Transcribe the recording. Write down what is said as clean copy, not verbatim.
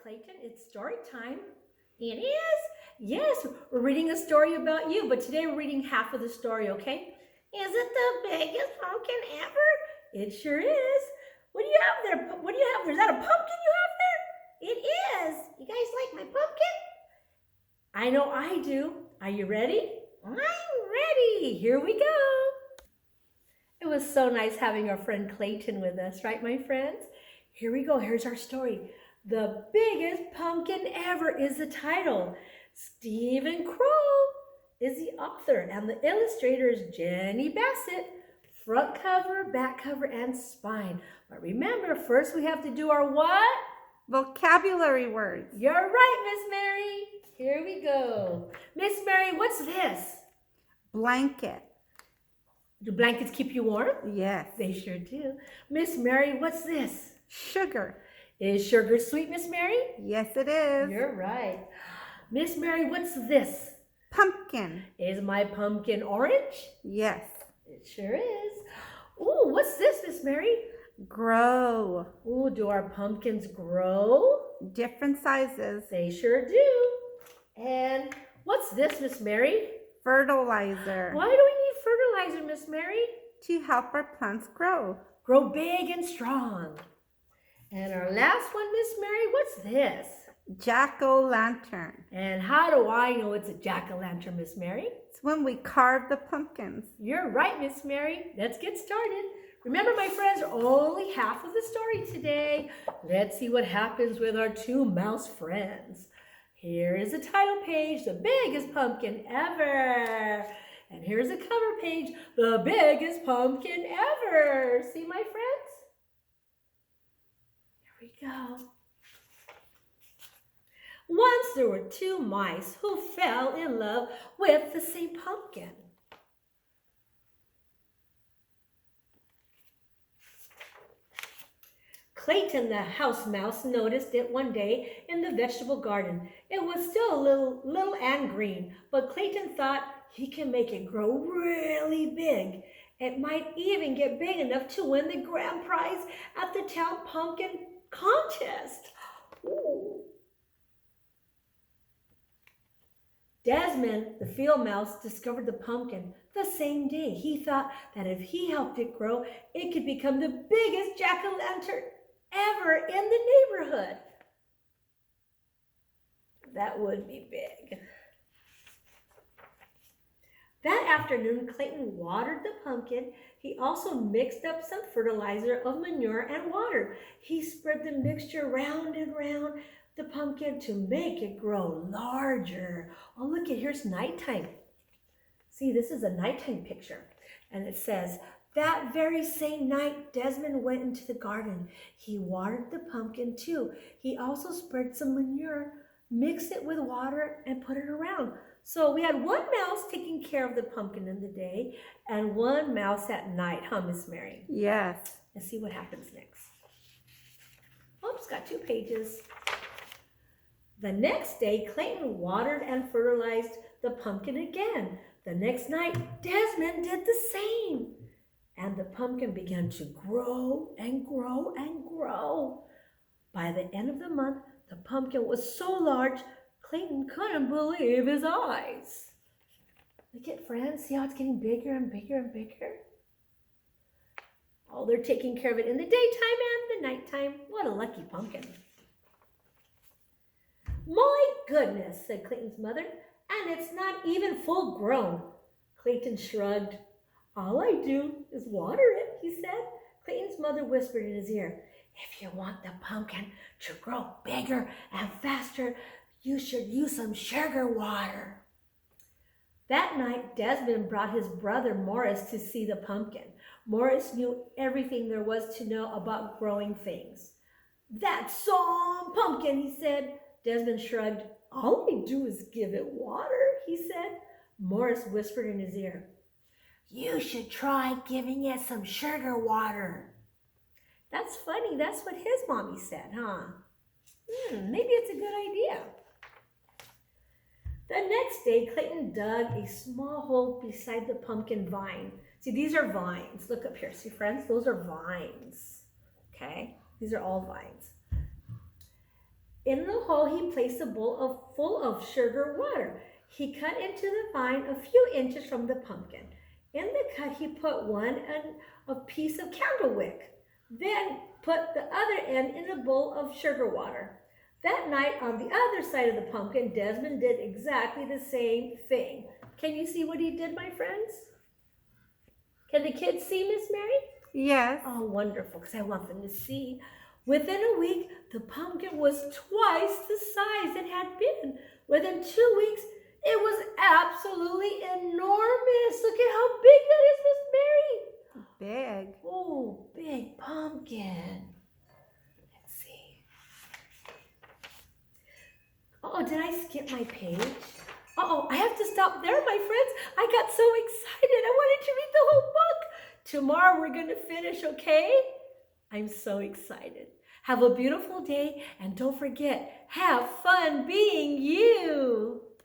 Clayton. It's story time. It is? Yes, we're reading a story about you, but today we're reading half of the story, okay? Is it the biggest pumpkin ever? It sure is. What do you have there? What do you have there? Is that a pumpkin you have there? It is. You guys like my pumpkin? I know I do. Are you ready? I'm ready. Here we go. It was so nice having our friend Clayton with us, right, my friends? Here we go. Here's our story. The Biggest Pumpkin Ever is the title. Stephen Crow is the author, and the illustrator is Jenny Bassett. Front cover, back cover, and spine. But remember, first we have to do our what? Vocabulary words. You're right, Miss Mary. Here we go. Miss Mary, what's this? Blanket. Do blankets keep you warm? Yes. They sure do. Miss Mary, what's this? Sugar. Is sugar sweet, Miss Mary? Yes, it is. You're right. Miss Mary, what's this? Pumpkin. Is my pumpkin orange? Yes. It sure is. Ooh, what's this, Miss Mary? Grow. Ooh, do our pumpkins grow? Different sizes. They sure do. And what's this, Miss Mary? Fertilizer. Why do we need fertilizer, Miss Mary? To help our plants grow. Grow big and strong. And our last one, Miss Mary, what's this? Jack-o'-lantern. And how do I know it's a jack-o'-lantern, Miss Mary? It's when we carve the pumpkins. You're right, Miss Mary. Let's get started. Remember, my friends, only half of the story today. Let's see what happens with our two mouse friends. Here is the title page, The Biggest Pumpkin Ever. And here's the cover page, The Biggest Pumpkin Ever. See, my friends? Here we go. Once there were two mice who fell in love with the same pumpkin. Clayton the house mouse noticed it one day in the vegetable garden. It was still a little and green, but Clayton thought he can make it grow really big. It might even get big enough to win the grand prize at the town pumpkin contest. Ooh. Desmond, the field mouse, discovered the pumpkin the same day. He thought that if he helped it grow, it could become the biggest jack-o'-lantern ever in the neighborhood. That would be big. That afternoon, Clayton watered the pumpkin. He also mixed up some fertilizer of manure and water. He spread the mixture round and round the pumpkin to make it grow larger. Oh, look, here's nighttime. See, this is a nighttime picture. And it says, that very same night, Desmond went into the garden. He watered the pumpkin too. He also spread some manure, mixed it with water, and put it around. So we had one mouse taking care of the pumpkin in the day and one mouse at night, huh, Miss Mary? Yes. Let's see what happens next. Oops, got 2 pages. The next day, Clayton watered and fertilized the pumpkin again. The next night, Desmond did the same. And the pumpkin began to grow and grow and grow. By the end of the month, the pumpkin was so large, Clayton couldn't believe his eyes. Look at, friends, see how it's getting bigger and bigger and bigger? Oh, they're taking care of it in the daytime and the nighttime. What a lucky pumpkin. My goodness, said Clayton's mother, and it's not even full grown. Clayton shrugged. All I do is water it, he said. Clayton's mother whispered in his ear, if you want the pumpkin to grow bigger and faster, you should use some sugar water. That night, Desmond brought his brother Morris to see the pumpkin. Morris knew everything there was to know about growing things. That's some pumpkin, he said. Desmond shrugged. All I do is give it water, he said. Morris whispered in his ear, you should try giving it some sugar water. That's funny. That's what his mommy said, huh? Maybe it's a good idea. The next day, Clayton dug a small hole beside the pumpkin vine. See, these are vines. Look up here. See, friends? Those are vines. Okay? These are all vines. In the hole, he placed a bowl full of sugar water. He cut into the vine a few inches from the pumpkin. In the cut, he put a piece of candle wick. Then put the other end in a bowl of sugar water. That night, on the other side of the pumpkin, Desmond did exactly the same thing. Can you see what he did, my friends? Can the kids see, Miss Mary? Yes. Oh, wonderful, because I want them to see. Within a week, the pumpkin was twice the size it had been. Within 2 weeks, it was absolutely enormous. Look at how big that is, Miss Mary. Big. Oh, big pumpkin. Let's see. Oh, did I skip my page? Uh-oh, I have to stop there, my friends. I got so excited. I wanted to read the whole book. Tomorrow we're going to finish, okay? I'm so excited. Have a beautiful day, and don't forget, have fun being you.